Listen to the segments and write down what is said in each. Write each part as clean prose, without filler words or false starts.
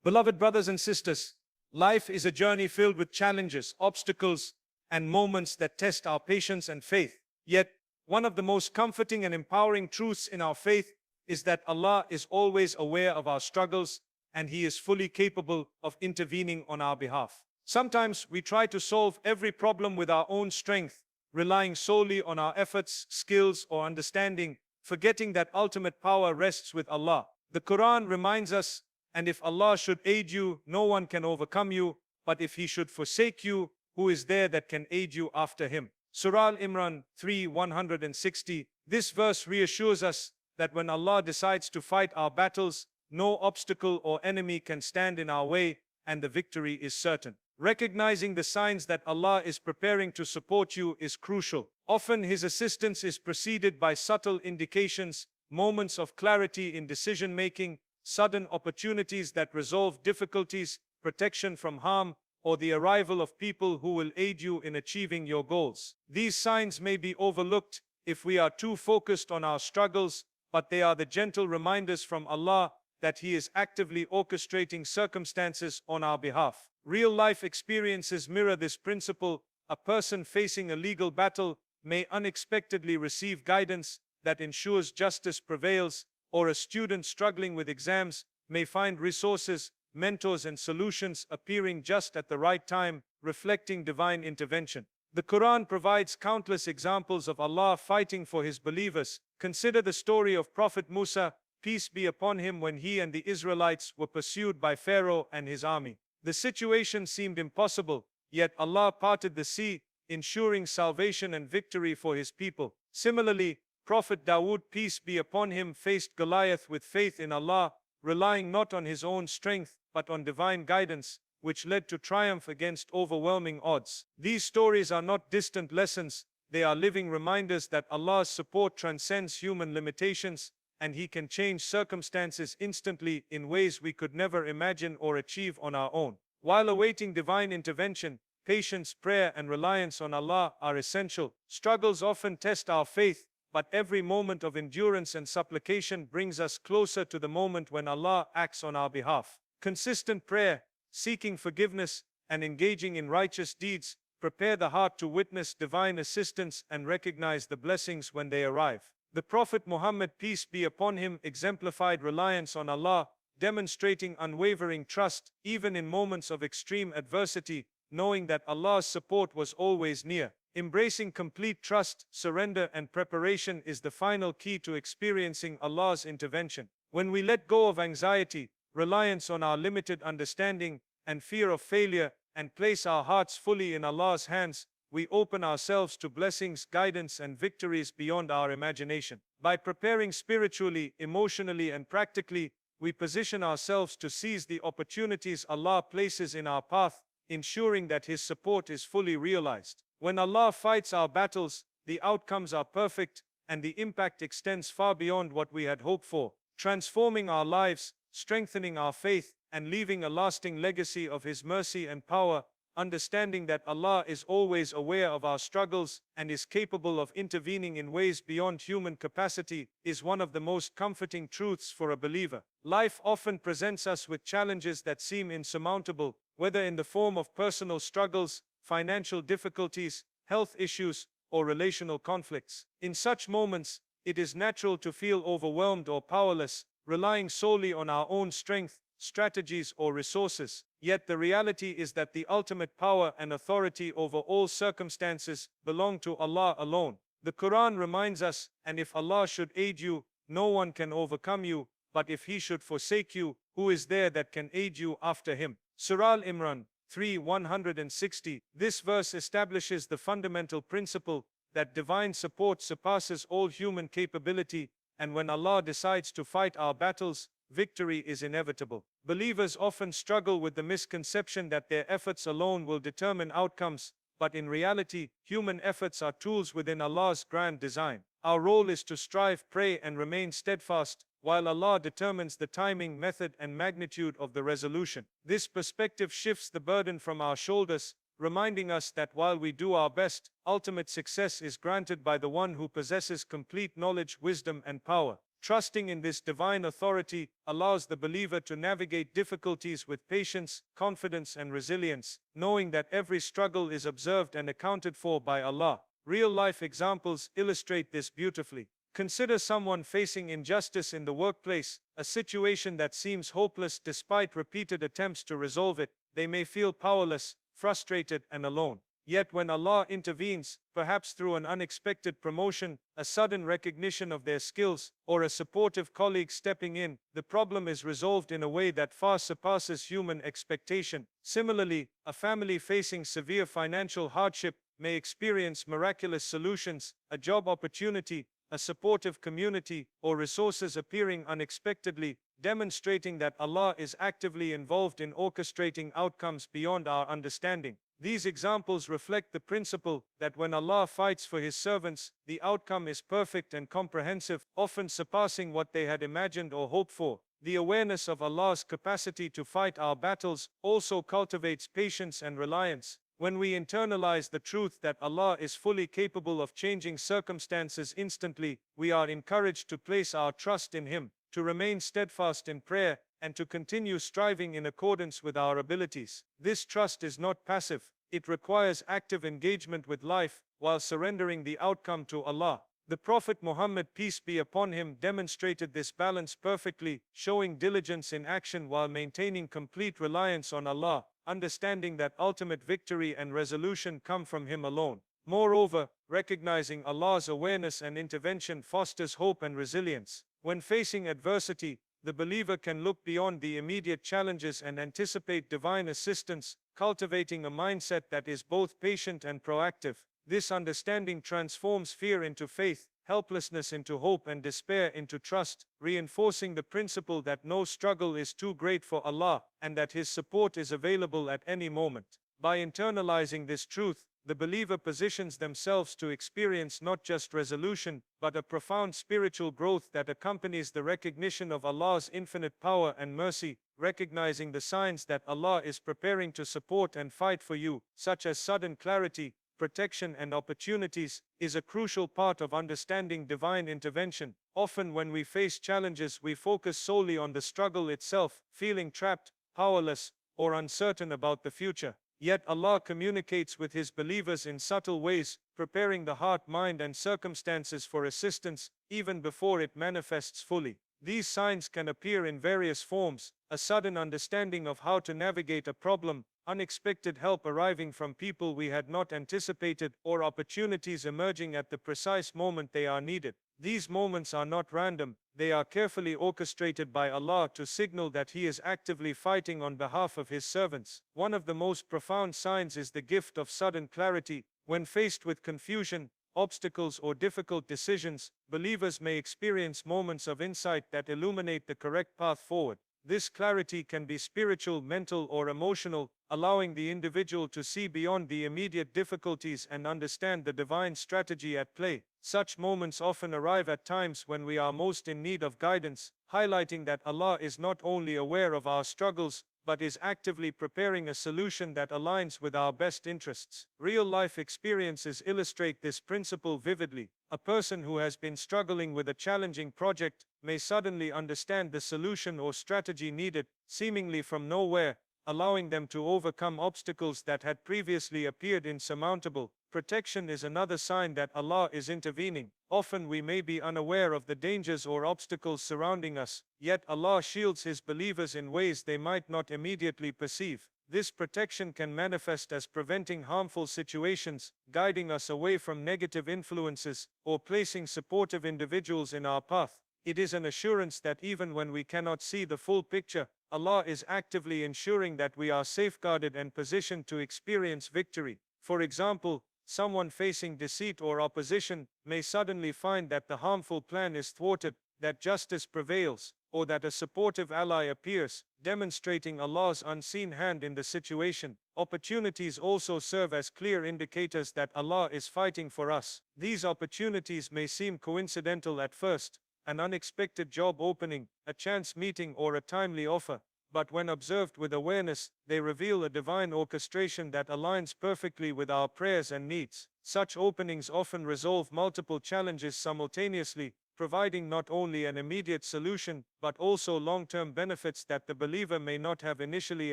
Beloved brothers and sisters, life is a journey filled with challenges, obstacles, and moments that test our patience and faith. Yet, one of the most comforting and empowering truths in our faith is that Allah is always aware of our struggles and He is fully capable of intervening on our behalf. Sometimes we try to solve every problem with our own strength, relying solely on our efforts, skills, or understanding, forgetting that ultimate power rests with Allah. The Qur'an reminds us, "And if Allah should aid you, no one can overcome you, but if He should forsake you, who is there that can aid you after Him?" Surah Al-Imran 3:160. This verse reassures us that when Allah decides to fight our battles, no obstacle or enemy can stand in our way, and the victory is certain. Recognizing the signs that Allah is preparing to support you is crucial. Often His assistance is preceded by subtle indications, moments of clarity in decision-making, sudden opportunities that resolve difficulties, protection from harm, or the arrival of people who will aid you in achieving your goals. These signs may be overlooked if we are too focused on our struggles, but they are the gentle reminders from Allah that He is actively orchestrating circumstances on our behalf. Real-life experiences mirror this principle. A person facing a legal battle may unexpectedly receive guidance that ensures justice prevails, or a student struggling with exams may find resources, mentors, and solutions appearing just at the right time, reflecting divine intervention. The Quran provides countless examples of Allah fighting for His believers. Consider the story of Prophet Musa, peace be upon him, when he and the Israelites were pursued by Pharaoh and his army. The situation seemed impossible, yet Allah parted the sea, ensuring salvation and victory for His people. Similarly, Prophet Dawood, peace be upon him, faced Goliath with faith in Allah, relying not on his own strength, but on divine guidance, which led to triumph against overwhelming odds. These stories are not distant lessons, they are living reminders that Allah's support transcends human limitations, and He can change circumstances instantly in ways we could never imagine or achieve on our own. While awaiting divine intervention, patience, prayer, and reliance on Allah are essential. Struggles often test our faith, but every moment of endurance and supplication brings us closer to the moment when Allah acts on our behalf. Consistent prayer, seeking forgiveness, and engaging in righteous deeds prepare the heart to witness divine assistance and recognize the blessings when they arrive. The Prophet Muhammad, peace be upon him, exemplified reliance on Allah, demonstrating unwavering trust even in moments of extreme adversity, knowing that Allah's support was always near. Embracing complete trust, surrender, and preparation is the final key to experiencing Allah's intervention. When we let go of anxiety, reliance on our limited understanding, and fear of failure, and place our hearts fully in Allah's hands, we open ourselves to blessings, guidance, and victories beyond our imagination. By preparing spiritually, emotionally, and practically, we position ourselves to seize the opportunities Allah places in our path, ensuring that His support is fully realized. When Allah fights our battles, the outcomes are perfect, and the impact extends far beyond what we had hoped for, transforming our lives, strengthening our faith, and leaving a lasting legacy of His mercy and power. Understanding that Allah is always aware of our struggles and is capable of intervening in ways beyond human capacity is one of the most comforting truths for a believer. Life often presents us with challenges that seem insurmountable, whether in the form of personal struggles, financial difficulties, health issues, or relational conflicts. In such moments, it is natural to feel overwhelmed or powerless, relying solely on our own strength, strategies, or resources. Yet the reality is that the ultimate power and authority over all circumstances belong to Allah alone. The Quran reminds us, "And if Allah should aid you, no one can overcome you, but if He should forsake you, who is there that can aid you after Him?" Surah Al-Imran 3:160. This verse establishes the fundamental principle that divine support surpasses all human capability, and when Allah decides to fight our battles, victory is inevitable. Believers often struggle with the misconception that their efforts alone will determine outcomes, but in reality, human efforts are tools within Allah's grand design. Our role is to strive, pray, and remain steadfast, while Allah determines the timing, method, and magnitude of the resolution. This perspective shifts the burden from our shoulders, reminding us that while we do our best, ultimate success is granted by the one who possesses complete knowledge, wisdom, and power. Trusting in this divine authority allows the believer to navigate difficulties with patience, confidence, and resilience, knowing that every struggle is observed and accounted for by Allah. Real-life examples illustrate this beautifully. Consider someone facing injustice in the workplace, a situation that seems hopeless despite repeated attempts to resolve it. They may feel powerless, frustrated, and alone. Yet when Allah intervenes, perhaps through an unexpected promotion, a sudden recognition of their skills, or a supportive colleague stepping in, the problem is resolved in a way that far surpasses human expectation. Similarly, a family facing severe financial hardship may experience miraculous solutions, a job opportunity, a supportive community, or resources appearing unexpectedly, demonstrating that Allah is actively involved in orchestrating outcomes beyond our understanding. These examples reflect the principle that when Allah fights for His servants, the outcome is perfect and comprehensive, often surpassing what they had imagined or hoped for. The awareness of Allah's capacity to fight our battles also cultivates patience and reliance. When we internalize the truth that Allah is fully capable of changing circumstances instantly, we are encouraged to place our trust in Him, to remain steadfast in prayer, and to continue striving in accordance with our abilities. This trust is not passive. It requires active engagement with life, while surrendering the outcome to Allah. The Prophet Muhammad, peace be upon him, demonstrated this balance perfectly, showing diligence in action while maintaining complete reliance on Allah, understanding that ultimate victory and resolution come from Him alone. Moreover, recognizing Allah's awareness and intervention fosters hope and resilience. When facing adversity, the believer can look beyond the immediate challenges and anticipate divine assistance, cultivating a mindset that is both patient and proactive. This understanding transforms fear into faith, helplessness into hope, and despair into trust, reinforcing the principle that no struggle is too great for Allah, and that His support is available at any moment. By internalizing this truth, the believer positions themselves to experience not just resolution, but a profound spiritual growth that accompanies the recognition of Allah's infinite power and mercy. Recognizing the signs that Allah is preparing to support and fight for you, such as sudden clarity, protection, and opportunities, is a crucial part of understanding divine intervention. Often when we face challenges, we focus solely on the struggle itself, feeling trapped, powerless, or uncertain about the future. Yet Allah communicates with His believers in subtle ways, preparing the heart, mind, and circumstances for assistance, even before it manifests fully. These signs can appear in various forms: a sudden understanding of how to navigate a problem, unexpected help arriving from people we had not anticipated, or opportunities emerging at the precise moment they are needed. These moments are not random. They are carefully orchestrated by Allah to signal that He is actively fighting on behalf of His servants. One of the most profound signs is the gift of sudden clarity. When faced with confusion, obstacles, or difficult decisions, believers may experience moments of insight that illuminate the correct path forward. This clarity can be spiritual, mental, or emotional, allowing the individual to see beyond the immediate difficulties and understand the divine strategy at play. Such moments often arrive at times when we are most in need of guidance, highlighting that Allah is not only aware of our struggles, but is actively preparing a solution that aligns with our best interests. Real-life experiences illustrate this principle vividly. A person who has been struggling with a challenging project may suddenly understand the solution or strategy needed, seemingly from nowhere, allowing them to overcome obstacles that had previously appeared insurmountable. Protection is another sign that Allah is intervening. Often we may be unaware of the dangers or obstacles surrounding us, yet Allah shields His believers in ways they might not immediately perceive. This protection can manifest as preventing harmful situations, guiding us away from negative influences, or placing supportive individuals in our path. It is an assurance that even when we cannot see the full picture, Allah is actively ensuring that we are safeguarded and positioned to experience victory. For example, someone facing deceit or opposition may suddenly find that the harmful plan is thwarted, that justice prevails, or that a supportive ally appears, demonstrating Allah's unseen hand in the situation. Opportunities also serve as clear indicators that Allah is fighting for us. These opportunities may seem coincidental at first: an unexpected job opening, a chance meeting, or a timely offer. But when observed with awareness, they reveal a divine orchestration that aligns perfectly with our prayers and needs. Such openings often resolve multiple challenges simultaneously, providing not only an immediate solution but also long-term benefits that the believer may not have initially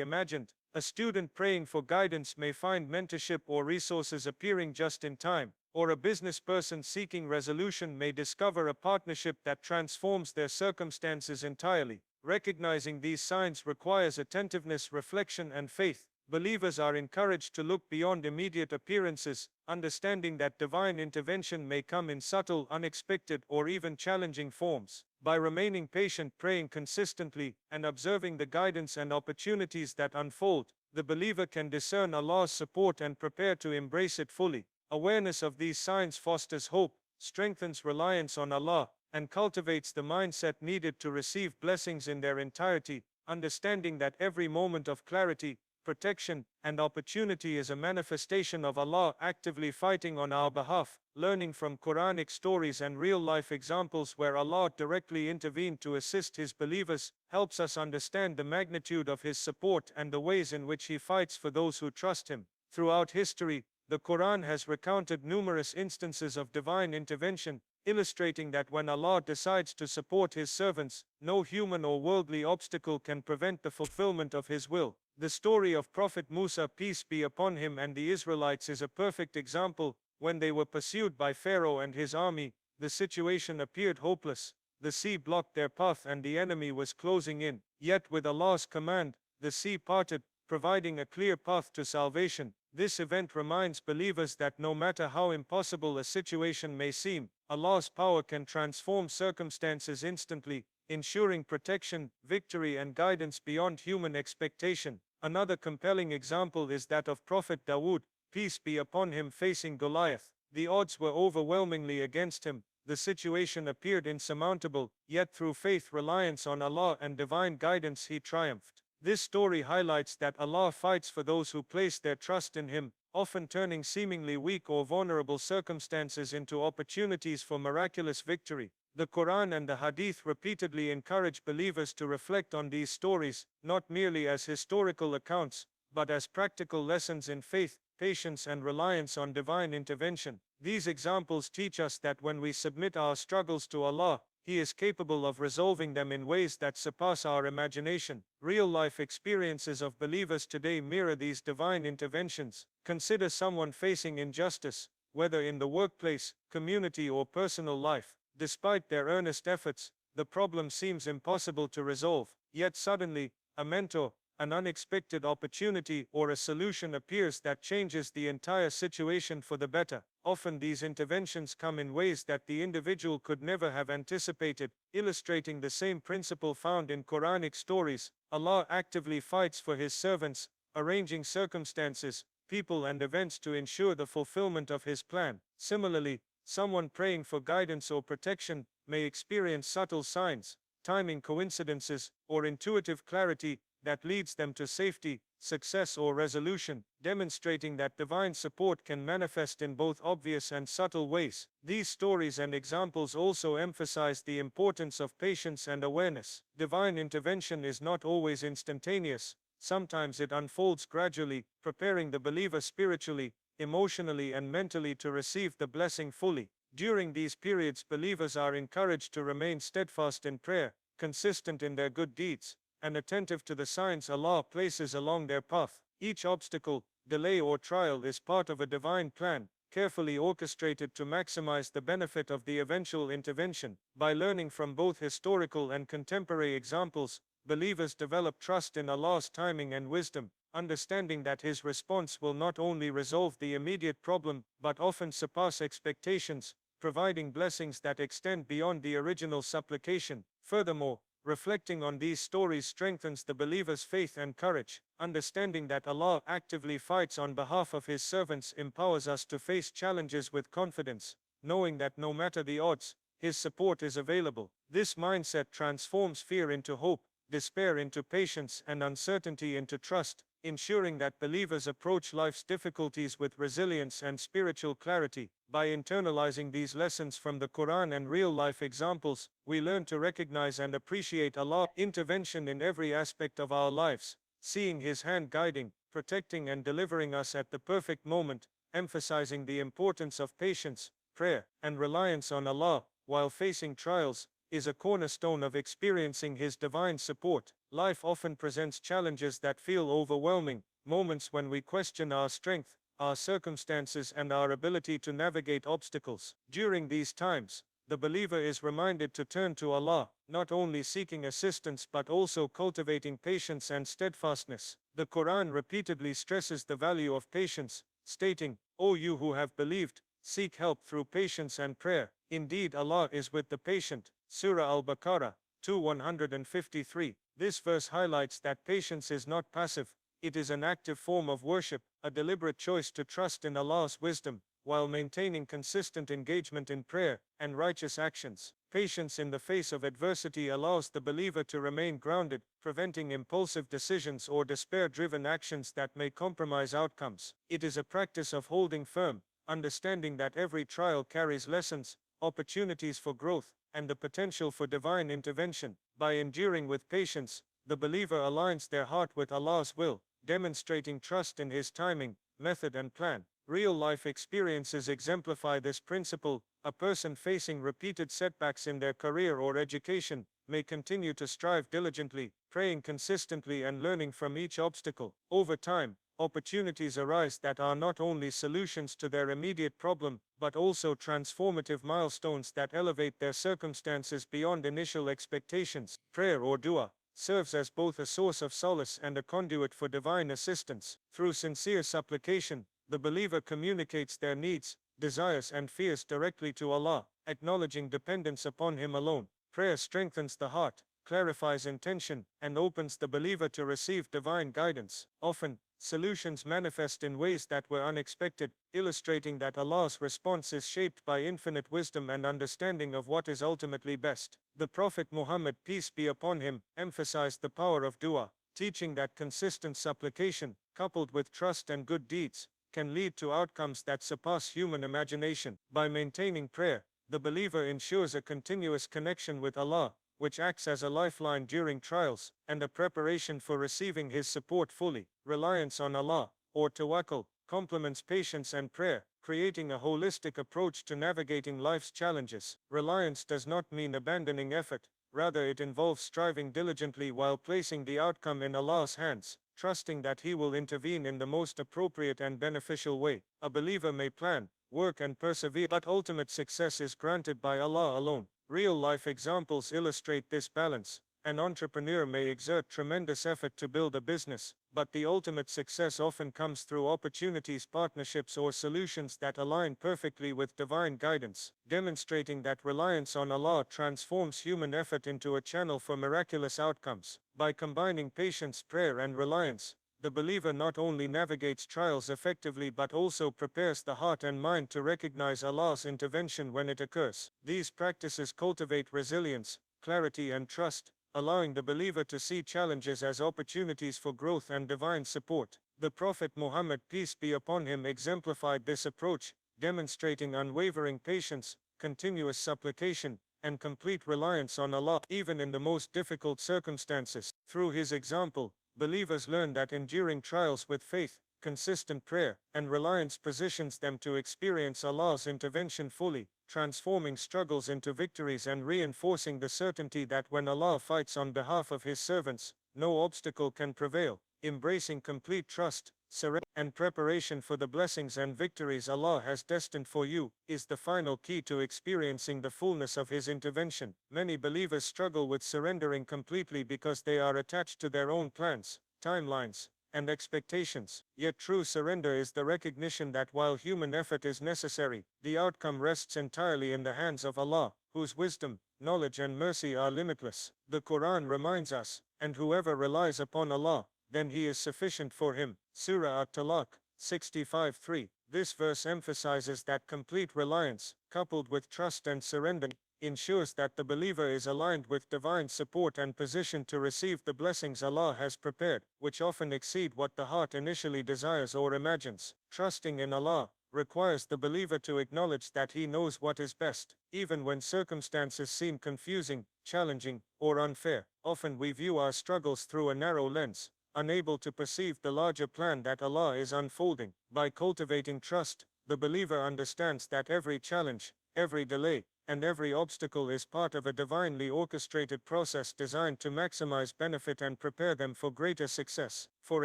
imagined. A student praying for guidance may find mentorship or resources appearing just in time, or a business person seeking resolution may discover a partnership that transforms their circumstances entirely. Recognizing these signs requires attentiveness, reflection, and faith. Believers are encouraged to look beyond immediate appearances, understanding that divine intervention may come in subtle, unexpected, or even challenging forms. By remaining patient, praying consistently, and observing the guidance and opportunities that unfold, the believer can discern Allah's support and prepare to embrace it fully. Awareness of these signs fosters hope, strengthens reliance on Allah, and cultivates the mindset needed to receive blessings in their entirety, understanding that every moment of clarity, protection, and opportunity is a manifestation of Allah actively fighting on our behalf. Learning from Quranic stories and real-life examples where Allah directly intervened to assist His believers helps us understand the magnitude of His support and the ways in which He fights for those who trust Him. Throughout history, the Quran has recounted numerous instances of divine intervention, illustrating that when Allah decides to support His servants, no human or worldly obstacle can prevent the fulfillment of His will. The story of Prophet Musa, peace be upon him, and the Israelites is a perfect example. When they were pursued by Pharaoh and his army, the situation appeared hopeless. The sea blocked their path and the enemy was closing in. Yet with Allah's command, the sea parted, providing a clear path to salvation. This event reminds believers that no matter how impossible a situation may seem, Allah's power can transform circumstances instantly, ensuring protection, victory, and guidance beyond human expectation. Another compelling example is that of Prophet Dawood, peace be upon him, facing Goliath. The odds were overwhelmingly against him. The situation appeared insurmountable, yet through faith, reliance on Allah, and divine guidance, he triumphed. This story highlights that Allah fights for those who place their trust in Him, often turning seemingly weak or vulnerable circumstances into opportunities for miraculous victory. The Quran and the Hadith repeatedly encourage believers to reflect on these stories, not merely as historical accounts, but as practical lessons in faith, patience, and reliance on divine intervention. These examples teach us that when we submit our struggles to Allah, He is capable of resolving them in ways that surpass our imagination. Real-life experiences of believers today mirror these divine interventions. Consider someone facing injustice, whether in the workplace, community, or personal life. Despite their earnest efforts, the problem seems impossible to resolve. Yet suddenly, a mentor, an unexpected opportunity, or a solution appears that changes the entire situation for the better. Often these interventions come in ways that the individual could never have anticipated, illustrating the same principle found in Quranic stories. Allah actively fights for His servants, arranging circumstances, people, and events to ensure the fulfillment of His plan. Similarly, someone praying for guidance or protection may experience subtle signs, timing coincidences, or intuitive clarity that leads them to safety, success, or resolution, demonstrating that divine support can manifest in both obvious and subtle ways. These stories and examples also emphasize the importance of patience and awareness. Divine intervention is not always instantaneous. Sometimes it unfolds gradually, preparing the believer spiritually, emotionally, and mentally to receive the blessing fully. During these periods, believers are encouraged to remain steadfast in prayer, consistent in their good deeds, and attentive to the signs Allah places along their path. Each obstacle, delay, or trial is part of a divine plan, carefully orchestrated to maximize the benefit of the eventual intervention. By learning from both historical and contemporary examples, believers develop trust in Allah's timing and wisdom, understanding that His response will not only resolve the immediate problem, but often surpass expectations, providing blessings that extend beyond the original supplication. Furthermore, reflecting on these stories strengthens the believer's faith and courage. Understanding that Allah actively fights on behalf of His servants empowers us to face challenges with confidence, knowing that no matter the odds, His support is available. This mindset transforms fear into hope, despair into patience, and uncertainty into trust, ensuring that believers approach life's difficulties with resilience and spiritual clarity. By internalizing these lessons from the Quran and real-life examples, we learn to recognize and appreciate Allah's intervention in every aspect of our lives, seeing His hand guiding, protecting, and delivering us at the perfect moment, emphasizing the importance of patience, prayer, and reliance on Allah. while facing trials, is a cornerstone of experiencing His divine support. Life often presents challenges that feel overwhelming, moments when we question our strength, our circumstances, and our ability to navigate obstacles. During these times, the believer is reminded to turn to Allah, not only seeking assistance but also cultivating patience and steadfastness. The Qur'an repeatedly stresses the value of patience, stating, "O you who have believed, seek help through patience and prayer. Indeed, Allah is with the patient." Surah Al-Baqarah 2:153. This verse highlights that patience is not passive, it is an active form of worship, a deliberate choice to trust in Allah's wisdom, while maintaining consistent engagement in prayer and righteous actions. Patience in the face of adversity allows the believer to remain grounded, preventing impulsive decisions or despair-driven actions that may compromise outcomes. It is a practice of holding firm, understanding that every trial carries lessons, opportunities for growth, and the potential for divine intervention. By enduring with patience, the believer aligns their heart with Allah's will, demonstrating trust in His timing, method, and plan. Real-life experiences exemplify this principle. A person facing repeated setbacks in their career or education may continue to strive diligently, praying consistently and learning from each obstacle. Over time, opportunities arise that are not only solutions to their immediate problem, but also transformative milestones that elevate their circumstances beyond initial expectations. Prayer or dua serves as both a source of solace and a conduit for divine assistance. Through sincere supplication, the believer communicates their needs, desires, and fears directly to Allah, acknowledging dependence upon Him alone. Prayer strengthens the heart, clarifies intention, and opens the believer to receive divine guidance. Often, solutions manifest in ways that were unexpected, illustrating that Allah's response is shaped by infinite wisdom and understanding of what is ultimately best. The Prophet Muhammad, peace be upon him, emphasized the power of dua, teaching that consistent supplication, coupled with trust and good deeds, can lead to outcomes that surpass human imagination. By maintaining prayer, the believer ensures a continuous connection with Allah, which acts as a lifeline during trials, and a preparation for receiving His support fully. Reliance on Allah, or tawakkul, complements patience and prayer, creating a holistic approach to navigating life's challenges. Reliance does not mean abandoning effort, rather it involves striving diligently while placing the outcome in Allah's hands, trusting that He will intervene in the most appropriate and beneficial way. A believer may plan, work, and persevere, but ultimate success is granted by Allah alone. Real-life examples illustrate this balance. An entrepreneur may exert tremendous effort to build a business, but the ultimate success often comes through opportunities, partnerships, or solutions that align perfectly with divine guidance, demonstrating that reliance on Allah transforms human effort into a channel for miraculous outcomes. By combining patience, prayer, and reliance, the believer not only navigates trials effectively but also prepares the heart and mind to recognize Allah's intervention when it occurs. These practices cultivate resilience, clarity, and trust, allowing the believer to see challenges as opportunities for growth and divine support. The Prophet Muhammad, peace be upon him, exemplified this approach, demonstrating unwavering patience, continuous supplication, and complete reliance on Allah, even in the most difficult circumstances. Through his example, believers learn that enduring trials with faith, consistent prayer, and reliance positions them to experience Allah's intervention fully, transforming struggles into victories and reinforcing the certainty that when Allah fights on behalf of His servants, no obstacle can prevail. Embracing complete trust, surrender, and preparation for the blessings and victories Allah has destined for you is the final key to experiencing the fullness of His intervention. Many believers struggle with surrendering completely because they are attached to their own plans, timelines, and expectations. Yet true surrender is the recognition that while human effort is necessary, the outcome rests entirely in the hands of Allah, whose wisdom, knowledge, and mercy are limitless. The Qur'an reminds us, "And whoever relies upon Allah, then He is sufficient for him." Surah At-Talaq 65:3. This verse emphasizes that complete reliance, coupled with trust and surrender, ensures that the believer is aligned with divine support and positioned to receive the blessings Allah has prepared, which often exceed what the heart initially desires or imagines. Trusting in Allah requires the believer to acknowledge that he knows what is best, even when circumstances seem confusing, challenging, or unfair. Often we view our struggles through a narrow lens, unable to perceive the larger plan that Allah is unfolding. By cultivating trust, the believer understands that every challenge, every delay, and every obstacle is part of a divinely orchestrated process designed to maximize benefit and prepare them for greater success. For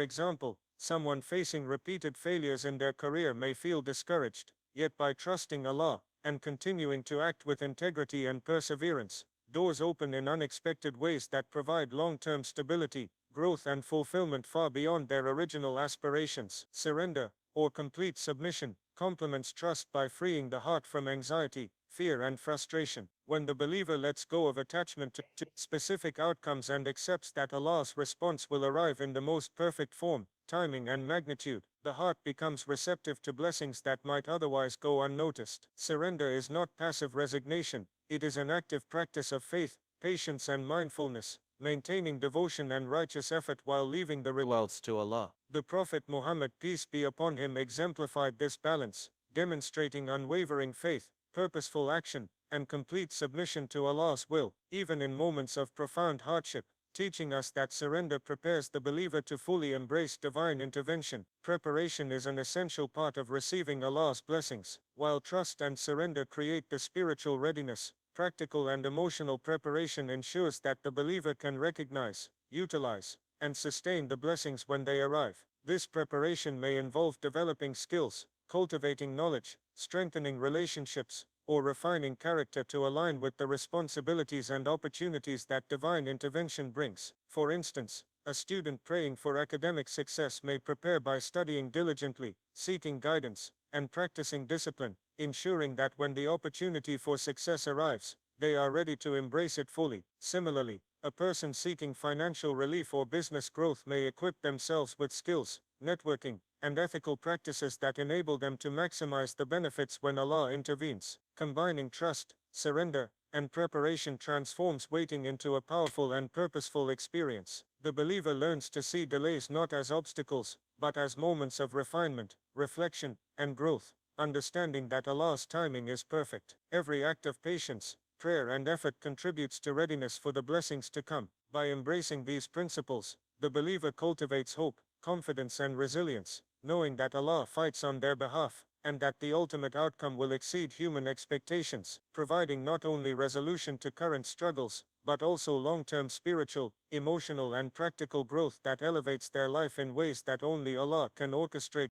example, someone facing repeated failures in their career may feel discouraged, yet by trusting Allah and continuing to act with integrity and perseverance, doors open in unexpected ways that provide long-term stability, growth and fulfillment far beyond their original aspirations. Surrender, or complete submission, complements trust by freeing the heart from anxiety, fear and frustration. When the believer lets go of attachment to specific outcomes and accepts that Allah's response will arrive in the most perfect form, timing and magnitude, the heart becomes receptive to blessings that might otherwise go unnoticed. Surrender is not passive resignation, it is an active practice of faith, patience and mindfulness, maintaining devotion and righteous effort while leaving the rewards to Allah. The Prophet Muhammad, peace be upon him, exemplified this balance, demonstrating unwavering faith, purposeful action, and complete submission to Allah's will, even in moments of profound hardship, teaching us that surrender prepares the believer to fully embrace divine intervention. Preparation is an essential part of receiving Allah's blessings, while trust and surrender create the spiritual readiness. Practical and emotional preparation ensures that the believer can recognize, utilize, and sustain the blessings when they arrive. This preparation may involve developing skills, cultivating knowledge, strengthening relationships, or refining character to align with the responsibilities and opportunities that divine intervention brings. For instance, a student praying for academic success may prepare by studying diligently, seeking guidance, and practicing discipline, ensuring that when the opportunity for success arrives, they are ready to embrace it fully. Similarly, a person seeking financial relief or business growth may equip themselves with skills, networking, and ethical practices that enable them to maximize the benefits when Allah intervenes. Combining trust, surrender, and preparation transforms waiting into a powerful and purposeful experience. The believer learns to see delays not as obstacles, but as moments of refinement, reflection, and growth, understanding that Allah's timing is perfect. Every act of patience, prayer, and effort contributes to readiness for the blessings to come. By embracing these principles, the believer cultivates hope, confidence, and resilience, knowing that Allah fights on their behalf, and that the ultimate outcome will exceed human expectations, providing not only resolution to current struggles, but also long-term spiritual, emotional, and practical growth that elevates their life in ways that only Allah can orchestrate.